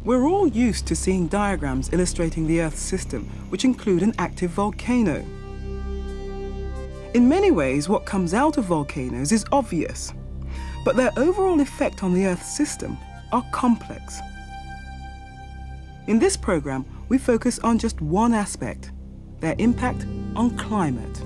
We're all used to seeing diagrams illustrating the Earth's system, which include an active volcano. In many ways, what comes out of volcanoes is obvious, but their overall effect on the Earth's system are complex. In this program, we focus on just one aspect, their impact on climate.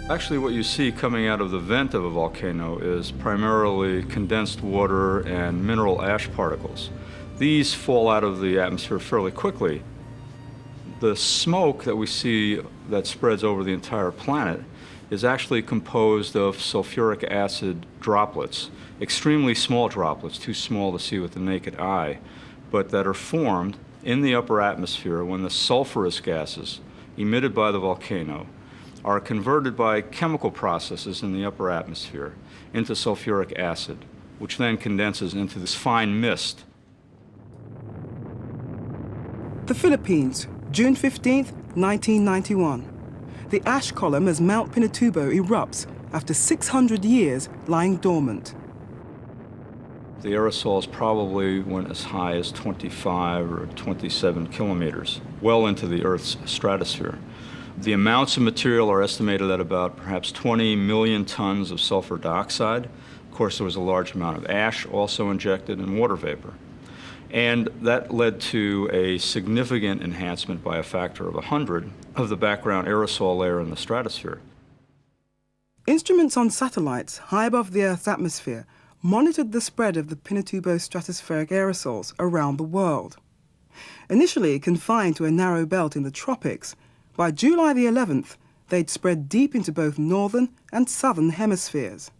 Actually, what you see coming out of the vent of a volcano is primarily condensed water and mineral ash particles. These fall out of the atmosphere fairly quickly. The smoke that we see that spreads over the entire planet is actually composed of sulfuric acid droplets, extremely small droplets, too small to see with the naked eye, but that are formed in the upper atmosphere when the sulfurous gases emitted by the volcano are converted by chemical processes in the upper atmosphere into sulfuric acid, which then condenses into this fine mist. The Philippines, June 15, 1991. The ash column as Mount Pinatubo erupts after 600 years lying dormant. The aerosols probably went as high as 25 or 27 kilometers, well into the Earth's stratosphere. The amounts of material are estimated at about perhaps 20 million tons of sulfur dioxide. Of course, there was a large amount of ash also injected and water vapor. And that led to a significant enhancement by a factor of 100 of the background aerosol layer in the stratosphere. Instruments on satellites high above the Earth's atmosphere monitored the spread of the Pinatubo stratospheric aerosols around the world. Initially confined to a narrow belt in the tropics, by July the 11th, they'd spread deep into both northern and southern hemispheres.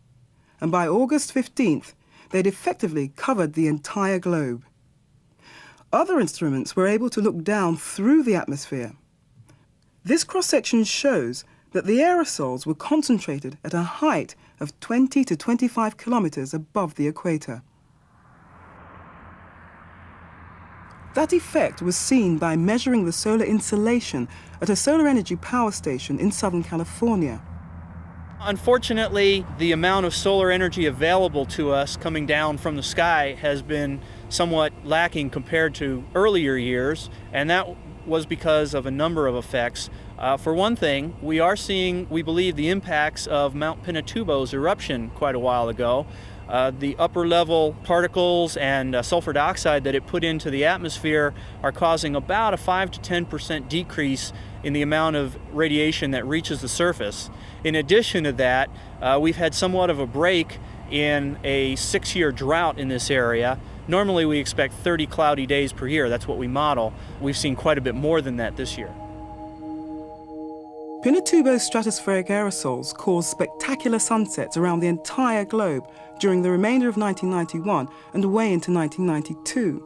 And by August 15th, they'd effectively covered the entire globe. Other instruments were able to look down through the atmosphere. This cross-section shows that the aerosols were concentrated at a height of 20 to 25 kilometers above the equator. That effect was seen by measuring the solar insolation at a solar energy power station in Southern California. Unfortunately, the amount of solar energy available to us coming down from the sky has been somewhat lacking compared to earlier years, and that was because of a number of effects. For one thing, we are seeing, we believe, the impacts of Mount Pinatubo's eruption quite a while ago. The upper level particles and sulfur dioxide that it put into the atmosphere are causing about a 5 to 10% decrease in the amount of radiation that reaches the surface. In addition to that, we've had somewhat of a break in a 6-year drought in this area. Normally we expect 30 cloudy days per year. That's what we model. We've seen quite a bit more than that this year. Pinatubo's stratospheric aerosols caused spectacular sunsets around the entire globe during the remainder of 1991 and way into 1992.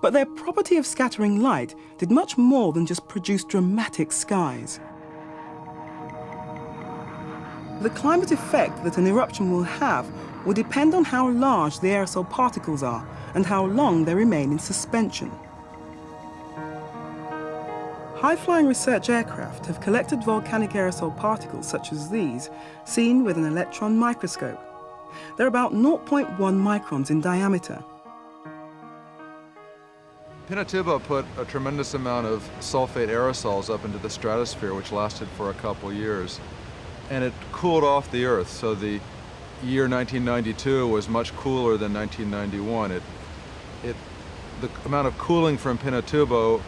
But their property of scattering light did much more than just produce dramatic skies. The climate effect that an eruption will have will depend on how large the aerosol particles are and how long they remain in suspension. High-flying research aircraft have collected volcanic aerosol particles such as these, seen with an electron microscope. They're about 0.1 microns in diameter. Pinatubo put a tremendous amount of sulfate aerosols up into the stratosphere, which lasted for a couple years. And it cooled off the Earth, so the year 1992 was much cooler than 1991. The amount of cooling from Pinatubo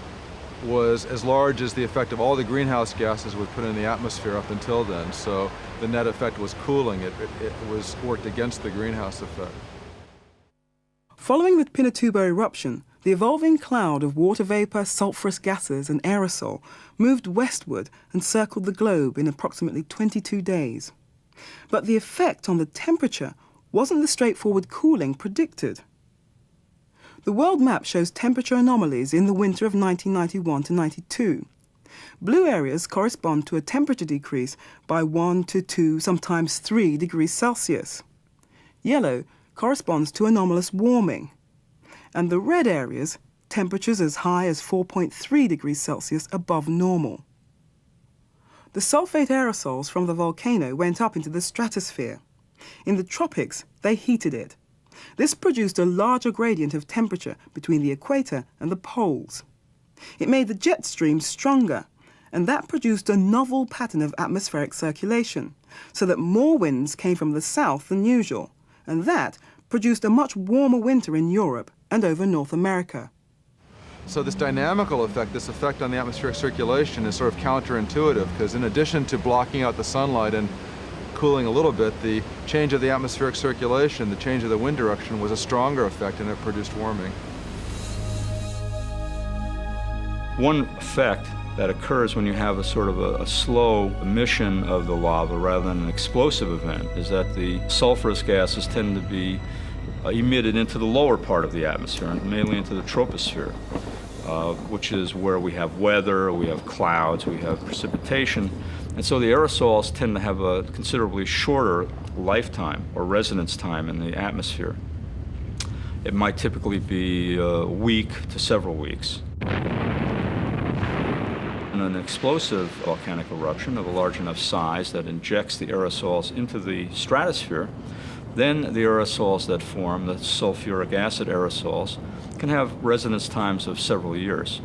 was as large as the effect of all the greenhouse gases we put in the atmosphere up until then. So the net effect was cooling. It worked against the greenhouse effect. Following the Pinatubo eruption, the evolving cloud of water vapor, sulfurous gases and aerosol moved westward and circled the globe in approximately 22 days. But the effect on the temperature wasn't the straightforward cooling predicted. The world map shows temperature anomalies in the winter of 1991 to 92. Blue areas correspond to a temperature decrease by 1 to 2, sometimes 3 degrees Celsius. Yellow corresponds to anomalous warming. And the red areas, temperatures as high as 4.3 degrees Celsius above normal. the sulfate aerosols from the volcano went up into the stratosphere. In the tropics, they heated it. This produced a larger gradient of temperature between the equator and the poles. It made the jet streams stronger, and that produced a novel pattern of atmospheric circulation, so that more winds came from the south than usual, and that produced a much warmer winter in Europe and over North America. So this dynamical effect, this effect on the atmospheric circulation, is sort of counterintuitive, because in addition to blocking out the sunlight and cooling a little bit, the change of the atmospheric circulation, the change of the wind direction, was a stronger effect, and it produced warming. One effect that occurs when you have a sort of a slow emission of the lava rather than an explosive event is that the sulfurous gases tend to be emitted into the lower part of the atmosphere, and mainly into the troposphere, which is where we have weather, we have clouds, we have precipitation. And so the aerosols tend to have a considerably shorter lifetime or residence time in the atmosphere. It might typically be a week to several weeks. In an explosive volcanic eruption of a large enough size that injects the aerosols into the stratosphere, then the aerosols that form, the sulfuric acid aerosols, can have residence times of several years.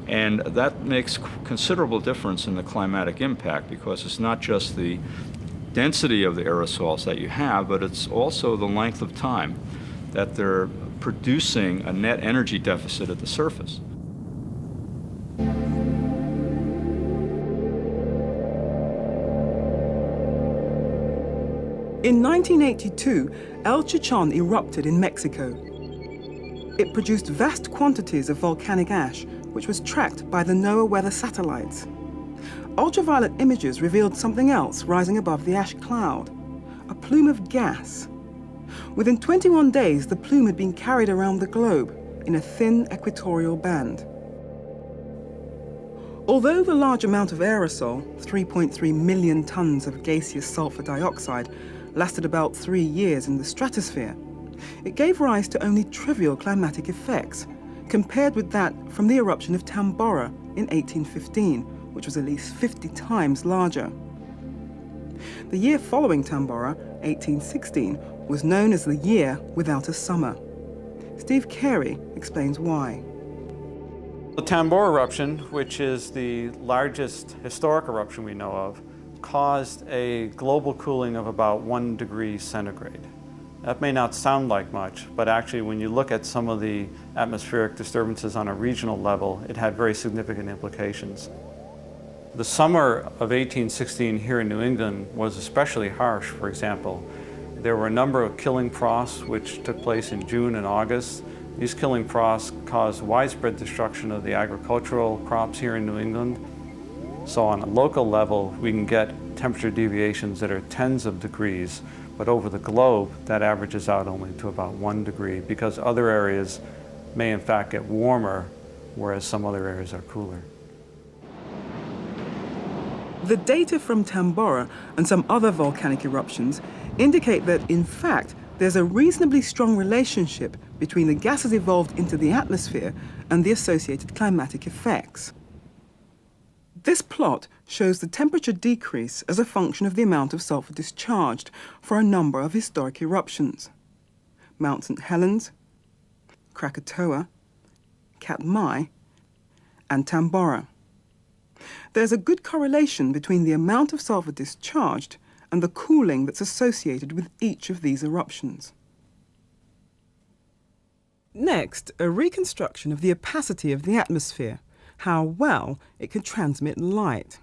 And that makes considerable difference in the climatic impact, because it's not just the density of the aerosols that you have, but it's also the length of time that they're producing a net energy deficit at the surface. In 1982, El Chichon erupted in Mexico. It produced vast quantities of volcanic ash, which was tracked by the NOAA weather satellites. Ultraviolet images revealed something else rising above the ash cloud, a plume of gas. Within 21 days, the plume had been carried around the globe in a thin equatorial band. Although the large amount of aerosol, 3.3 million tons of gaseous sulfur dioxide, lasted about 3 years in the stratosphere, it gave rise to only trivial climatic effects, compared with that from the eruption of Tambora in 1815, which was at least 50 times larger. The year following Tambora, 1816, was known as the year without a summer. Steve Carey explains why. The Tambora eruption, which is the largest historic eruption we know of, caused a global cooling of about 1 degree centigrade. That may not sound like much, but actually when you look at some of the atmospheric disturbances on a regional level, it had very significant implications. The summer of 1816 here in New England was especially harsh, for example. There were a number of killing frosts which took place in June and August. These killing frosts caused widespread destruction of the agricultural crops here in New England. So on a local level, we can get temperature deviations that are tens of degrees, but over the globe, that averages out only to about 1 degree, because other areas may in fact get warmer, whereas some other areas are cooler. The data from Tambora and some other volcanic eruptions indicate that, in fact, there's a reasonably strong relationship between the gases evolved into the atmosphere and the associated climatic effects. This plot shows the temperature decrease as a function of the amount of sulfur discharged for a number of historic eruptions: Mount St. Helens, Krakatoa, Katmai, and Tambora. There's a good correlation between the amount of sulfur discharged and the cooling that's associated with each of these eruptions. Next, a reconstruction of the opacity of the atmosphere, how well it can transmit light.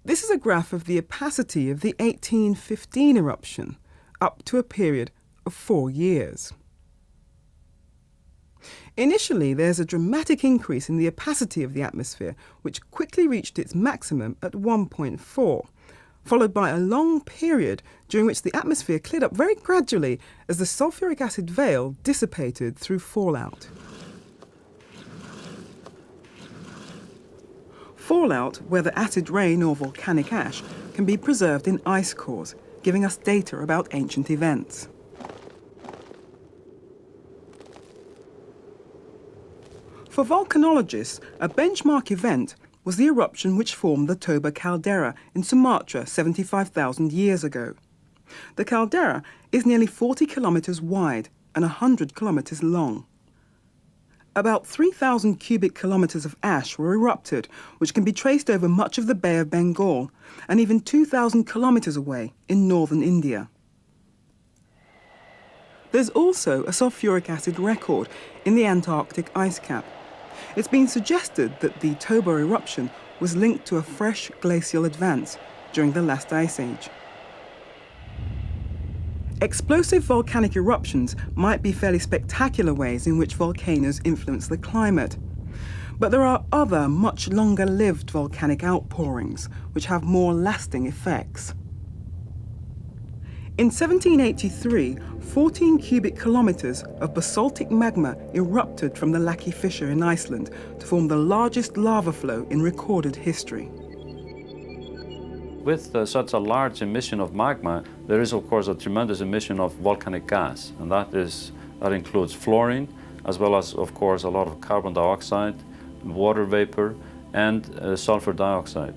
This is a graph of the opacity of the 1815 eruption up to a period of 4 years. Initially, there's a dramatic increase in the opacity of the atmosphere, which quickly reached its maximum at 1.4, followed by a long period during which the atmosphere cleared up very gradually as the sulfuric acid veil dissipated through fallout. Fallout, whether acid rain or volcanic ash, can be preserved in ice cores, giving us data about ancient events. For volcanologists, a benchmark event was the eruption which formed the Toba caldera in Sumatra 75,000 years ago. The caldera is nearly 40 kilometers wide and 100 kilometers long. About 3,000 cubic kilometers of ash were erupted, which can be traced over much of the Bay of Bengal and even 2,000 kilometers away in northern India. There's also a sulfuric acid record in the Antarctic ice cap. It's been suggested that the Toba eruption was linked to a fresh glacial advance during the last ice age. Explosive volcanic eruptions might be fairly spectacular ways in which volcanoes influence the climate. But there are other, much longer-lived volcanic outpourings which have more lasting effects. In 1783, 14 cubic kilometers of basaltic magma erupted from the Laki fissure in Iceland to form the largest lava flow in recorded history. With such a large emission of magma, there is of course a tremendous emission of volcanic gas, and that includes fluorine, as well as of course a lot of carbon dioxide, water vapor, and sulfur dioxide.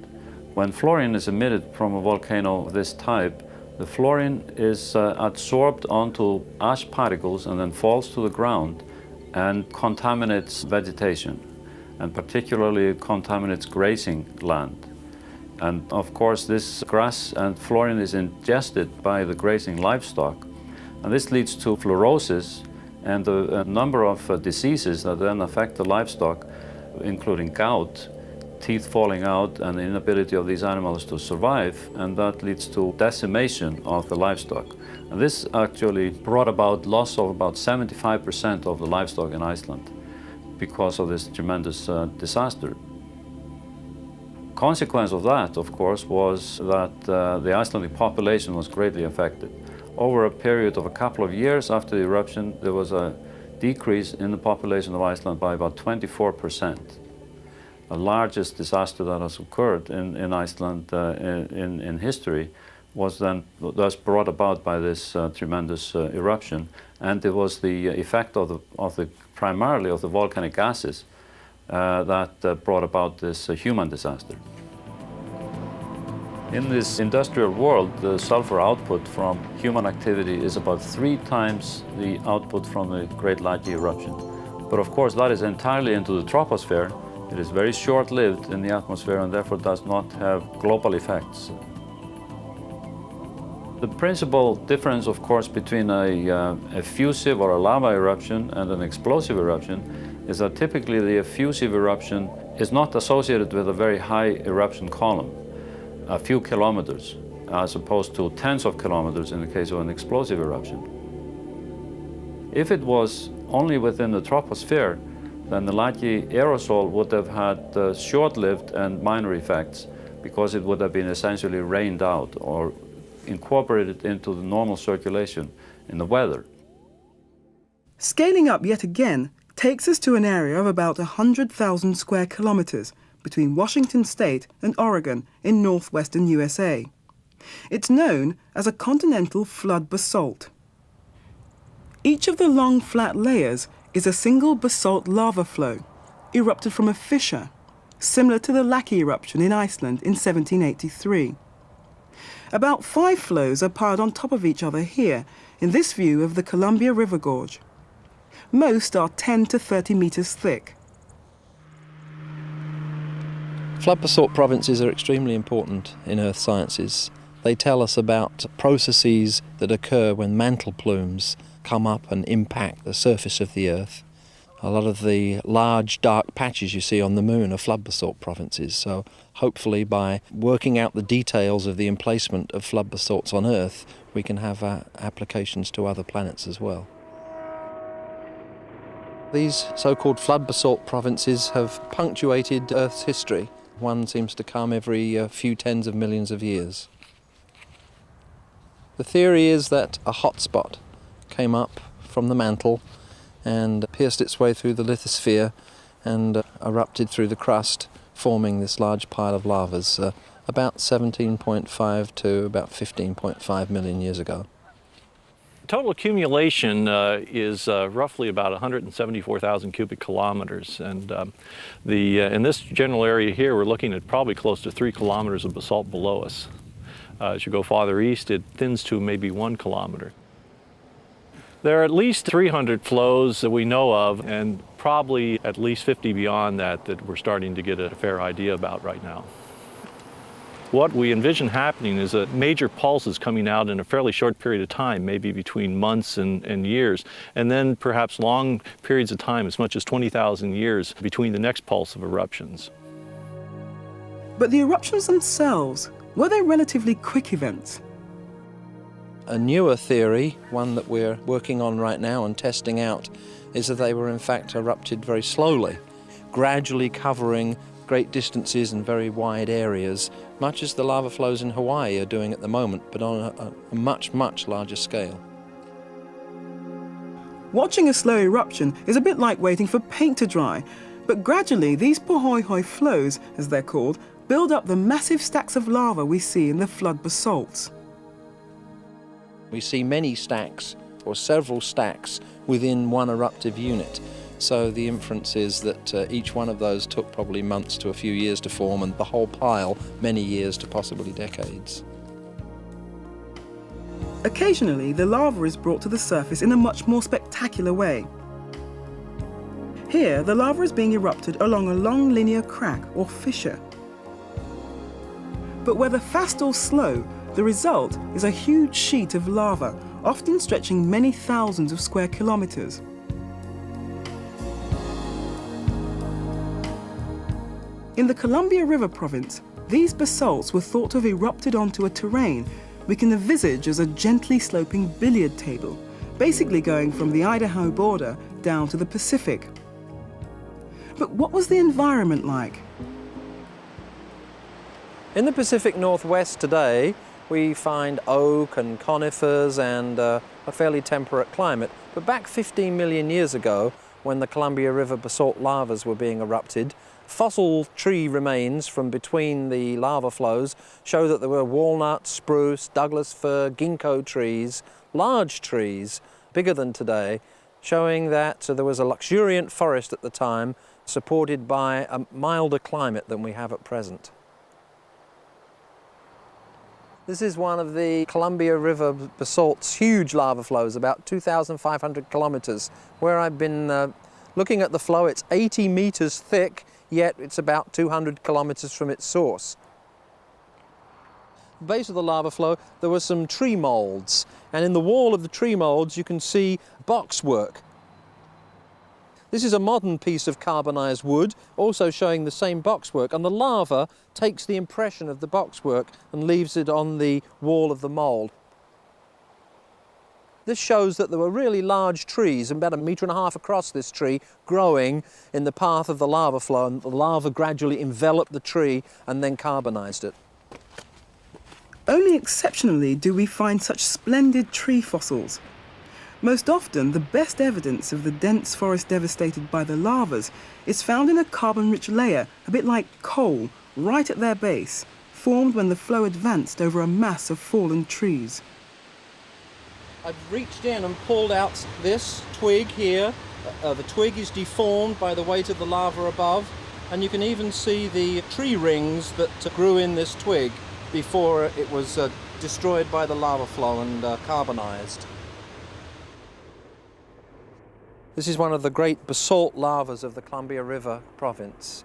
When fluorine is emitted from a volcano of this type, the fluorine is adsorbed onto ash particles and then falls to the ground and contaminates vegetation, and particularly contaminates grazing land. And of course this grass and fluorine is ingested by the grazing livestock, and this leads to fluorosis and a number of diseases that then affect the livestock, including gout, teeth falling out, and the inability of these animals to survive, and that leads to decimation of the livestock. And this actually brought about loss of about 75% of the livestock in Iceland because of this tremendous disaster. Consequence of that, of course, was that the Icelandic population was greatly affected. Over a period of a couple of years after the eruption, there was a decrease in the population of Iceland by about 24%. The largest disaster that has occurred in Iceland in history was then thus brought about by this tremendous eruption, and it was the effect primarily of the volcanic gases that brought about this human disaster. In this industrial world, the sulfur output from human activity is about 3 times the output from the Great Laki eruption. But of course that is entirely into the troposphere. It is very short-lived in the atmosphere and therefore does not have global effects. The principal difference, of course, between a effusive or a lava eruption and an explosive eruption is that typically the effusive eruption is not associated with a very high eruption column, a few kilometers, as opposed to tens of kilometers in the case of an explosive eruption. If it was only within the troposphere, then the Laki aerosol would have had short-lived and minor effects because it would have been essentially rained out or incorporated into the normal circulation in the weather. Scaling up yet again takes us to an area of about 100,000 square kilometers between Washington State and Oregon in northwestern USA. It's known as a continental flood basalt. Each of the long flat layers is a single basalt lava flow erupted from a fissure, similar to the Laki eruption in Iceland in 1783. About 5 flows are piled on top of each other here in this view of the Columbia River Gorge. Most are 10 to 30 meters thick. Flood basalt provinces are extremely important in earth sciences. They tell us about processes that occur when mantle plumes come up and impact the surface of the earth. A lot of the large dark patches you see on the moon are flood basalt provinces, so hopefully by working out the details of the emplacement of flood basalts on Earth, we can have applications to other planets as well. These so-called flood basalt provinces have punctuated Earth's history. One seems to come every few tens of millions of years. The theory is that a hot spot came up from the mantle and pierced its way through the lithosphere and erupted through the crust, forming this large pile of lavas about 17.5 to about 15.5 million years ago. total accumulation is roughly about 174,000 cubic kilometers, and in this general area here, we're looking at probably close to 3 kilometers of basalt below us. As you go farther east, it thins to maybe 1 kilometer. There are at least 300 flows that we know of, and probably at least 50 beyond that that we're starting to get a fair idea about right now. What we envision happening is that major pulses coming out in a fairly short period of time, maybe between months and years, and then perhaps long periods of time, as much as 20,000 years, between the next pulse of eruptions. But the eruptions themselves, were they relatively quick events? A newer theory, one that we're working on right now and testing out, is that they were in fact erupted very slowly, gradually covering great distances and very wide areas, much as the lava flows in Hawaii are doing at the moment, but on a much, much larger scale. Watching a slow eruption is a bit like waiting for paint to dry, but gradually these pohoihoi flows, as they're called, build up the massive stacks of lava we see in the flood basalts. We see many stacks, or several stacks, within one eruptive unit. So the inference is that each one of those took probably months to a few years to form, and the whole pile many years to possibly decades. Occasionally, the lava is brought to the surface in a much more spectacular way. Here, the lava is being erupted along a long linear crack or fissure. But whether fast or slow, the result is a huge sheet of lava, often stretching many thousands of square kilometers. In the Columbia River province, these basalts were thought to have erupted onto a terrain we can envisage as a gently sloping billiard table, basically going from the Idaho border down to the Pacific. But what was the environment like? In the Pacific Northwest today, we find oak and conifers and a fairly temperate climate. But back 15 million years ago, when the Columbia River basalt lavas were being erupted, fossil tree remains from between the lava flows show that there were walnut, spruce, Douglas fir, ginkgo trees, large trees, bigger than today, showing that there was a luxuriant forest at the time, supported by a milder climate than we have at present. This is one of the Columbia River basalt's huge lava flows, about 2,500 kilometers. Where I've been looking at the flow, it's 80 meters thick, yet it's about 200 kilometers from its source. At the base of the lava flow, there were some tree molds, and in the wall of the tree molds you can see boxwork. This is a modern piece of carbonized wood, also showing the same boxwork, and the lava takes the impression of the boxwork and leaves it on the wall of the mold. This shows that there were really large trees, about 1.5 meters across this tree, growing in the path of the lava flow, and the lava gradually enveloped the tree and then carbonized it. Only exceptionally do we find such splendid tree fossils. Most often, the best evidence of the dense forest devastated by the lavas is found in a carbon-rich layer, a bit like coal, right at their base, formed when the flow advanced over a mass of fallen trees. I've reached in and pulled out this twig here. The twig is deformed by the weight of the lava above, and you can even see the tree rings that grew in this twig before it was destroyed by the lava flow and carbonized. This is one of the great basalt lavas of the Columbia River province.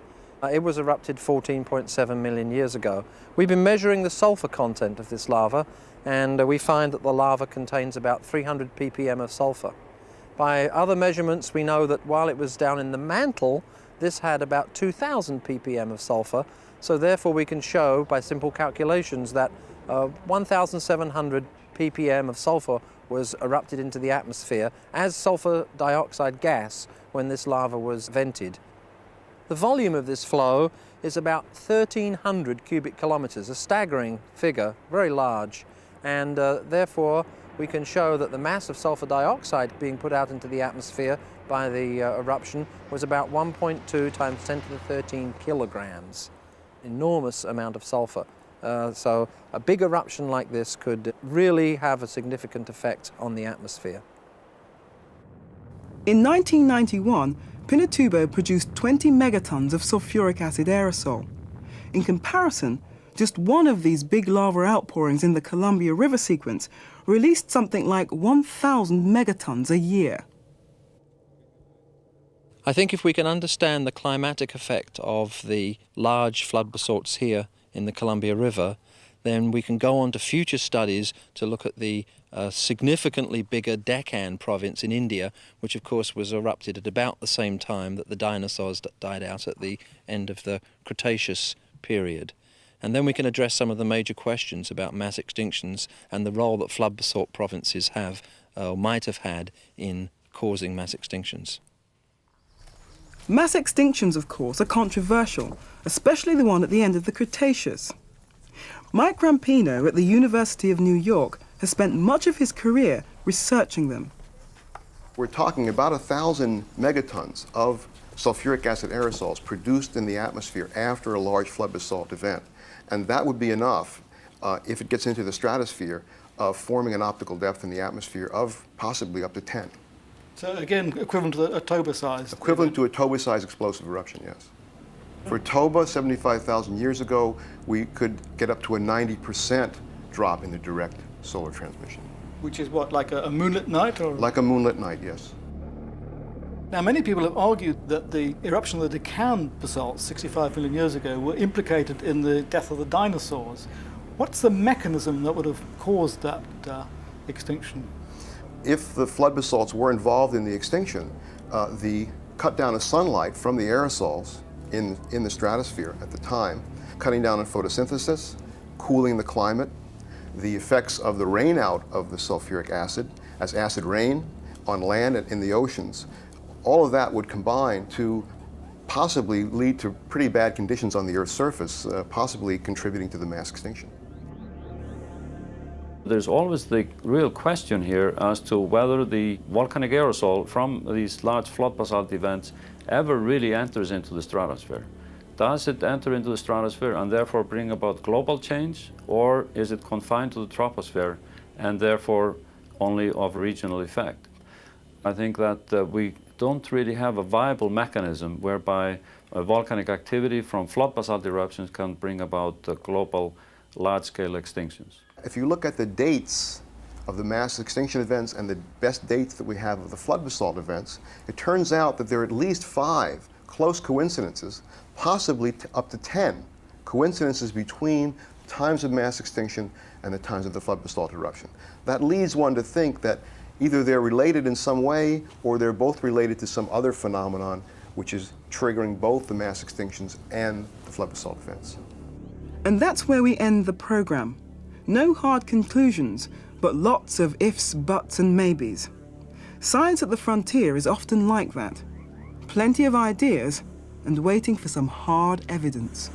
It was erupted 14.7 million years ago. We've been measuring the sulfur content of this lava, and we find that the lava contains about 300 ppm of sulfur. By other measurements, we know that while it was down in the mantle, this had about 2,000 ppm of sulfur, so therefore we can show by simple calculations that 1,700 ppm of sulfur was erupted into the atmosphere as sulfur dioxide gas when this lava was vented. The volume of this flow is about 1,300 cubic kilometers, a staggering figure, very large, and therefore we can show that the mass of sulfur dioxide being put out into the atmosphere by the eruption was about 1.2 times 10 to the 13 kilograms. Enormous amount of sulfur. So a big eruption like this could really have a significant effect on the atmosphere. In 1991, Pinatubo produced 20 megatons of sulfuric acid aerosol. In comparison, just one of these big lava outpourings in the Columbia River sequence released something like 1,000 megatons a year. I think if we can understand the climatic effect of the large flood basalts here in the Columbia River, then we can go on to future studies to look at the significantly bigger Deccan province in India, which of course was erupted at about the same time that the dinosaurs died out at the end of the Cretaceous period. And then we can address some of the major questions about mass extinctions and the role that flood basalt provinces have or might have had in causing mass extinctions. Mass extinctions, of course, are controversial, especially the one at the end of the Cretaceous. Mike Rampino at the University of New York has spent much of his career researching them. We're talking about 1,000 megatons of sulfuric acid aerosols produced in the atmosphere after a large flood basalt event. And that would be enough, if it gets into the stratosphere, of forming an optical depth in the atmosphere of possibly up to 10. So again, equivalent to a Toba size? Equivalent to a Toba-sized explosive eruption, yes. For Toba, 75,000 years ago, we could get up to a 90% drop in the direct solar transmission. Which is what, like a moonlit night? Or? Like a moonlit night, yes. Now, many people have argued that the eruption of the Deccan basalts 65 million years ago were implicated in the death of the dinosaurs. What's the mechanism that would have caused that extinction? If the flood basalts were involved in the extinction, the cut down of sunlight from the aerosols in the stratosphere at the time, cutting down on photosynthesis, cooling the climate, the effects of the rain out of the sulfuric acid as acid rain on land and in the oceans, all of that would combine to possibly lead to pretty bad conditions on the Earth's surface, possibly contributing to the mass extinction. There's always the real question here as to whether the volcanic aerosol from these large flood basalt events ever really enters into the stratosphere. Does it enter into the stratosphere and therefore bring about global change, or is it confined to the troposphere and therefore only of regional effect? I think that we don't really have a viable mechanism whereby volcanic activity from flood basalt eruptions can bring about global large-scale extinctions. If you look at the dates of the mass extinction events and the best dates that we have of the flood basalt events, it turns out that there are at least 5 close coincidences, possibly up to 10 coincidences between times of mass extinction and the times of the flood basalt eruption. That leads one to think that either they're related in some way or they're both related to some other phenomenon which is triggering both the mass extinctions and the flood basalt events. And that's where we end the program. No hard conclusions, but lots of ifs, buts, and maybes. Science at the frontier is often like that. Plenty of ideas and waiting for some hard evidence.